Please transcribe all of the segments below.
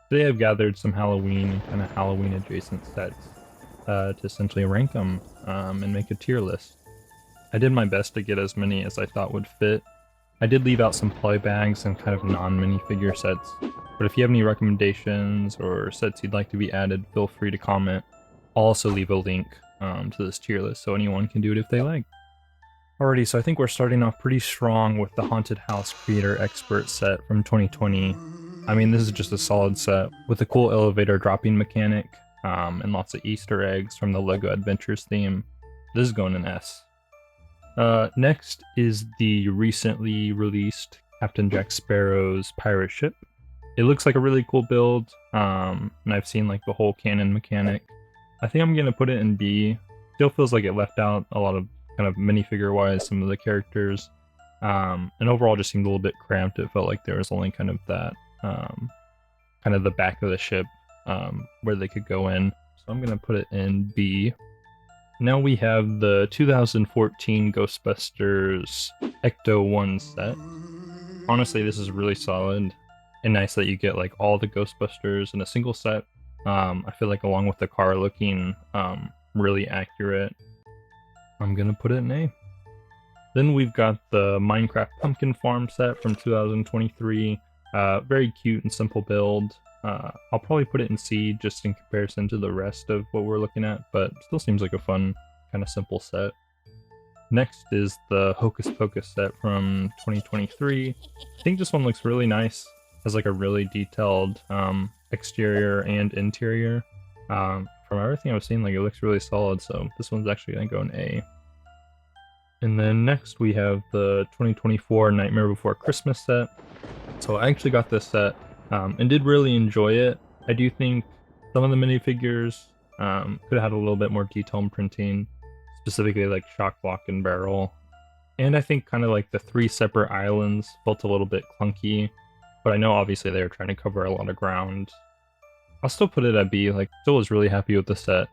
Today I've gathered some Halloween and kind of Halloween adjacent sets to essentially rank them and make a tier list. I did my best to get as many as I thought would fit. I did leave out some play bags and kind of non-minifigure sets, but if you have any recommendations or sets you'd like to be added, feel free to comment. I'll also leave a link to this tier list so anyone can do it if they like. Alrighty, so I think we're starting off pretty strong with the Haunted House Creator Expert set from 2020. I mean, this is just a solid set with a cool elevator dropping mechanic and lots of Easter eggs from the LEGO Adventures theme. This is going an S. Next is the recently released Captain Jack Sparrow's pirate ship. It looks like a really cool build, and I've seen like the whole cannon mechanic. I think I'm gonna put it in B. Still feels like it left out a lot of kind of minifigure wise some of the characters, and overall just seemed a little bit cramped. It felt like there was only kind of that kind of the back of the ship where they could go in. So I'm gonna put it in B. Now we have the 2014 Ghostbusters Ecto 1 set. Honestly, this is really solid and nice that you get like all the Ghostbusters in a single set. I feel like along with the car looking really accurate, I'm gonna put it in A. Then we've got the Minecraft Pumpkin Farm set from 2023. Very cute and simple build. I'll probably put it in C just in comparison to the rest of what we're looking at, but still seems like a fun, kind of simple set. Next is the Hocus Pocus set from 2023. I think this one looks really nice. Has like a really detailed exterior and interior. From everything I've seen, like it looks really solid, so this one's actually gonna go in A. And then next we have the 2024 Nightmare Before Christmas set. So I actually got this set and did really enjoy it. I do think some of the minifigures could have had a little bit more detail in printing, specifically like shock block and barrel. And I think kind of like the three separate islands felt a little bit clunky, but I know obviously they were trying to cover a lot of ground. I'll still put it at B, like still was really happy with the set.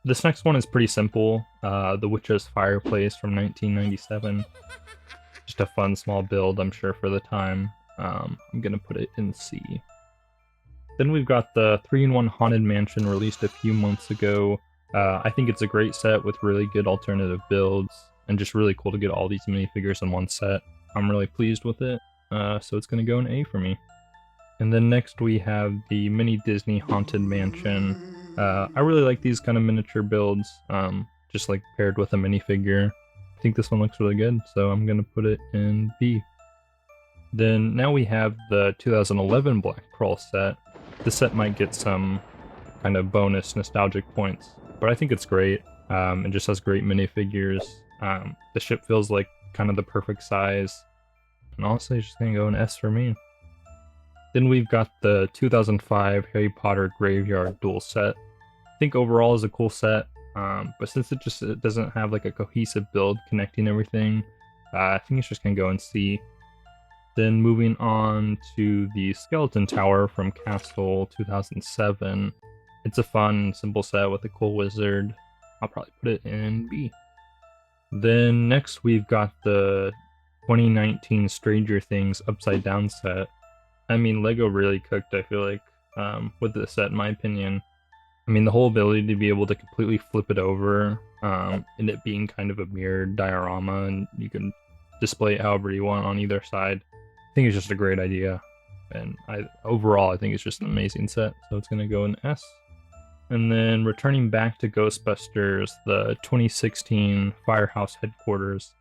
This next one is pretty simple, the Witch's Fireplace from 1997. Just a fun small build, I'm sure, for the time. I'm gonna put it in C. Then we've got the 3-in-1 Haunted Mansion released a few months ago. I think it's a great set with really good alternative builds, and just really cool to get all these minifigures in one set. I'm really pleased with it, so it's gonna go in A for me. And then next we have the Mini Disney Haunted Mansion. I really like these kind of miniature builds, just like paired with a minifigure. I think this one looks really good, so I'm gonna put it in B. Then now we have the 2011 Black Pearl set. This set might get some kind of bonus nostalgic points, but I think it's great. It just has great minifigures. The ship feels like kind of the perfect size, and honestly, it's just gonna go an S for me. Then we've got the 2005 Harry Potter Graveyard Duel set. I think overall is a cool set, but since it doesn't have like a cohesive build connecting everything, I think it's just gonna go in C. Then moving on to the Skeleton Tower from Castle 2007. It's a fun, simple set with a cool wizard. I'll probably put it in B. Then next we've got the 2019 Stranger Things Upside Down set. I mean, LEGO really cooked, I feel like, with this set, in my opinion. I mean, the whole ability to be able to completely flip it over, and it being kind of a mirrored diorama, and you can display it however you want on either side. I think it's just a great idea. And overall, I think it's just an amazing set, so it's going to go in S. And then returning back to Ghostbusters, the 2016 Firehouse Headquarters.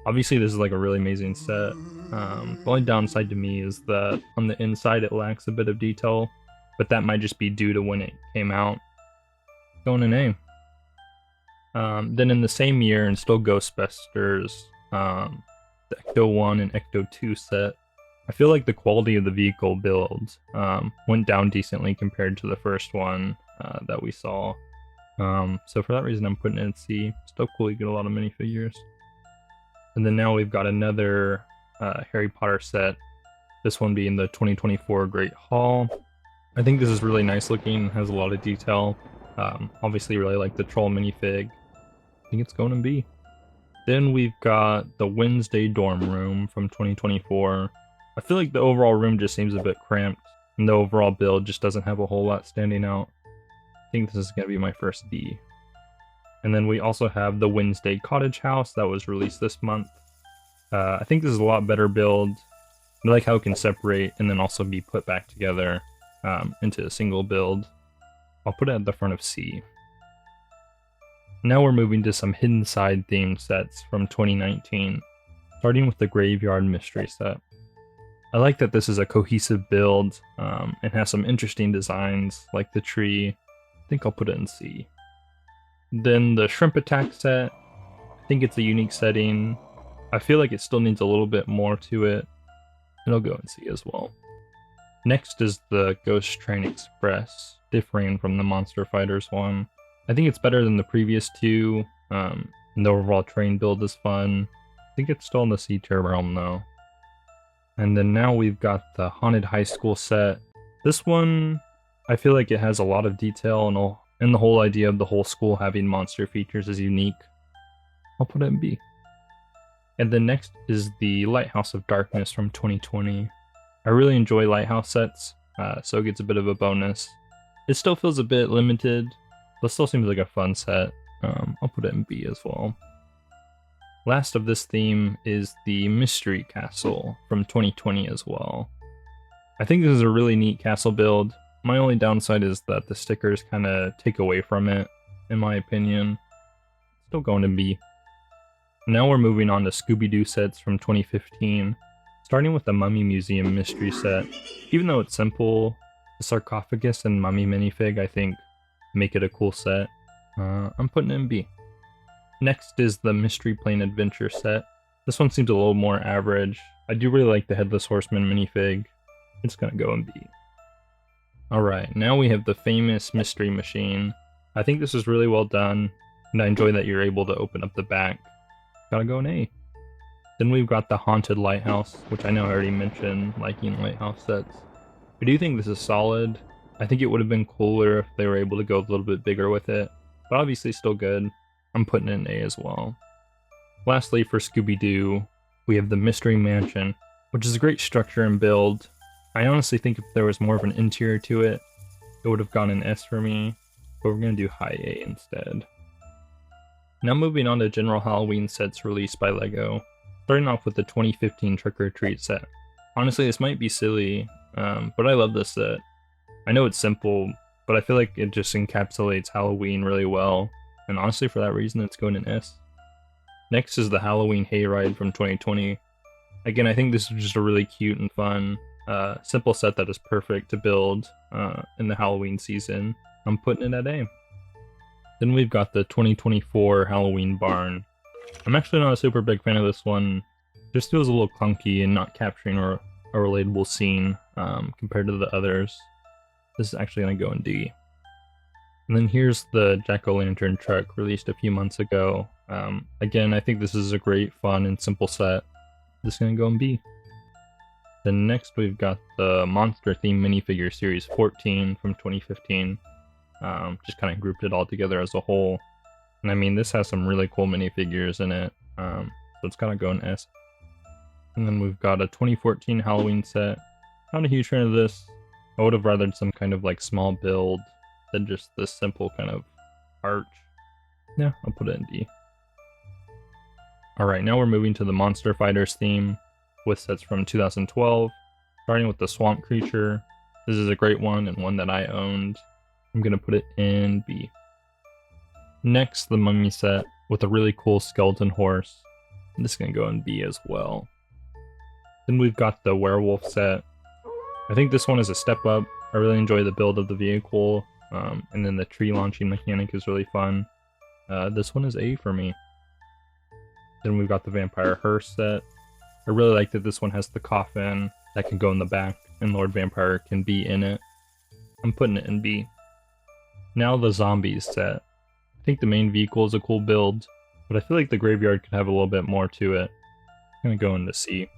Obviously, this is like a really amazing set. The only downside to me is that on the inside it lacks a bit of detail, but that might just be due to when it came out. Going in A. Then in the same year, and still Ghostbusters, the Ecto 1 and Ecto 2 set, I feel like the quality of the vehicle build went down decently compared to the first one that we saw. So for that reason, I'm putting it in C. Still cool, you get a lot of minifigures. And then now we've got another Harry Potter set, this one being the 2024 Great Hall. I think this is really nice looking, has a lot of detail. Obviously really like the troll minifig. I think it's going in B. Then we've got the Wednesday dorm room from 2024. I feel like the overall room just seems a bit cramped. And the overall build just doesn't have a whole lot standing out. I think this is going to be my first D. And then we also have the Wednesday Cottage House that was released this month. I think this is a lot better build. I like how it can separate and then also be put back together into a single build. I'll put it at the front of C. Now we're moving to some Hidden Side themed sets from 2019, starting with the Graveyard Mystery set. I like that this is a cohesive build and has some interesting designs like the tree. I think I'll put it in C. Then the Shrimp Attack set, I think it's a unique setting. I feel like it still needs a little bit more to it. It'll go in C as well. Next is the Ghost Train Express, differing from the Monster Fighters one. I think it's better than the previous two, and the overall train build is fun. I think it's still in the C tier realm though. And then now we've got the Haunted High School set. This one, I feel like it has a lot of detail, and the whole idea of the whole school having monster features is unique. I'll put it in B. And then next is the Lighthouse of Darkness from 2020. I really enjoy Lighthouse sets, so it gets a bit of a bonus. It still feels a bit limited, but still seems like a fun set. I'll put it in B as well. Last of this theme is the Mystery Castle from 2020 as well. I think this is a really neat castle build. My only downside is that the stickers kind of take away from it, in my opinion. Still going to B. Now we're moving on to Scooby-Doo sets from 2015, starting with the Mummy Museum Mystery set. Even though it's simple, the sarcophagus and mummy minifig I think make it a cool set. I'm putting it in B. Next is the Mystery Plane Adventure set. This one seems a little more average. I do really like the Headless Horseman minifig. It's gonna go in B. Alright, now we have the famous Mystery Machine. I think this is really well done, and I enjoy that you're able to open up the back. Gotta go in A. Then we've got the Haunted Lighthouse, which I know I already mentioned liking lighthouse sets. I do think this is solid. I think it would have been cooler if they were able to go a little bit bigger with it, but obviously still good. I'm putting it in A as well. Lastly, for Scooby-Doo, we have the Mystery Mansion, which is a great structure and build. I honestly think if there was more of an interior to it, it would have gone an S for me, but we're going to do high A instead. Now moving on to general Halloween sets released by LEGO, starting off with the 2015 Trick or Treat set. Honestly, this might be silly, but I love this set. I know it's simple, but I feel like it just encapsulates Halloween really well, and honestly for that reason it's going in S. Next is the Halloween Hayride from 2020. Again, I think this is just a really cute and fun, simple set that is perfect to build in the Halloween season. I'm putting it at A. Then we've got the 2024 Halloween Barn. I'm actually not a super big fan of this one. It just feels a little clunky and not capturing a relatable scene compared to the others. This is actually going to go in D. And then here's the Jack-o'-lantern truck released a few months ago. Again, I think this is a great, fun, and simple set. This is going to go in B. Then next we've got the Monster Theme Minifigure Series 14 from 2015. Just kind of grouped it all together as a whole. And I mean, this has some really cool minifigures in it, so it's gotta go in S. And then we've got a 2014 Halloween set. Not a huge fan of this. I would have rathered some kind of like small build than just this simple kind of arch. Yeah, I'll put it in D. Alright, now we're moving to the Monster Fighters theme with sets from 2012, starting with the Swamp Creature. This is a great one and one that I owned. I'm gonna put it in B. Next, the Mummy set with a really cool skeleton horse. This is gonna go in B as well. Then we've got the Werewolf set. I think this one is a step up. I really enjoy the build of the vehicle, and then the tree launching mechanic is really fun. This one is A for me. Then we've got the Vampire Hearse set. I really like that this one has the coffin that can go in the back, and Lord Vampire can be in it. I'm putting it in B. Now the Zombies set. I think the main vehicle is a cool build, but I feel like the graveyard could have a little bit more to it. I'm gonna go into C.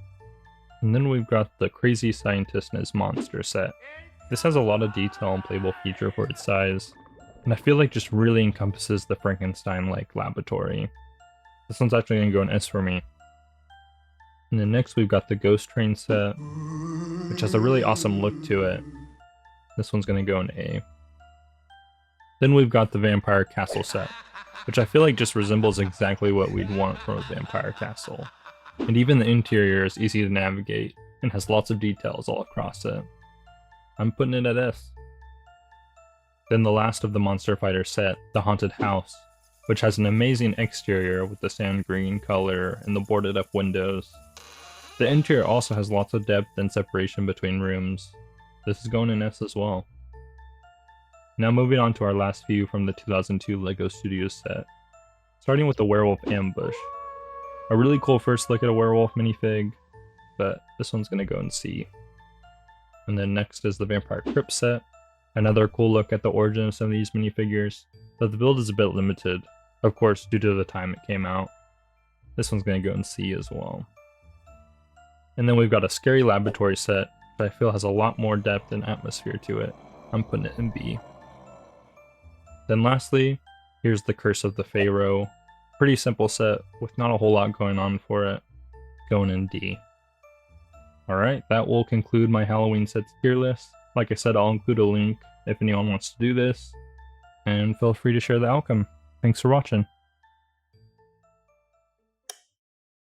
And then we've got the Crazy Scientist and His Monster set. This has a lot of detail and playable feature for its size, and I feel like just really encompasses the Frankenstein-like laboratory. This one's actually gonna go in S for me. And then next we've got the Ghost Train set, which has a really awesome look to it. This one's gonna go in A. Then we've got the Vampire Castle set, which I feel like just resembles exactly what we'd want from a vampire castle. And even the interior is easy to navigate and has lots of details all across it. I'm putting it at S. Then the last of the Monster Fighter set, the Haunted House, which has an amazing exterior with the sand green color and the boarded up windows. The interior also has lots of depth and separation between rooms. This is going in S as well. Now moving on to our last few from the 2002 LEGO Studios set. Starting with the Werewolf Ambush. A really cool first look at a werewolf minifig, but this one's gonna go in C. And then next is the Vampire Crypt set. Another cool look at the origin of some of these minifigures, but the build is a bit limited, of course due to the time it came out. This one's gonna go in C as well. And then we've got a Scary Laboratory set, which I feel has a lot more depth and atmosphere to it. I'm putting it in B. Then lastly, here's the Curse of the Pharaoh. Pretty simple set with not a whole lot going on for it. Going in D. Alright, that will conclude my Halloween sets tier list. Like I said, I'll include a link if anyone wants to do this. And feel free to share the outcome. Thanks for watching.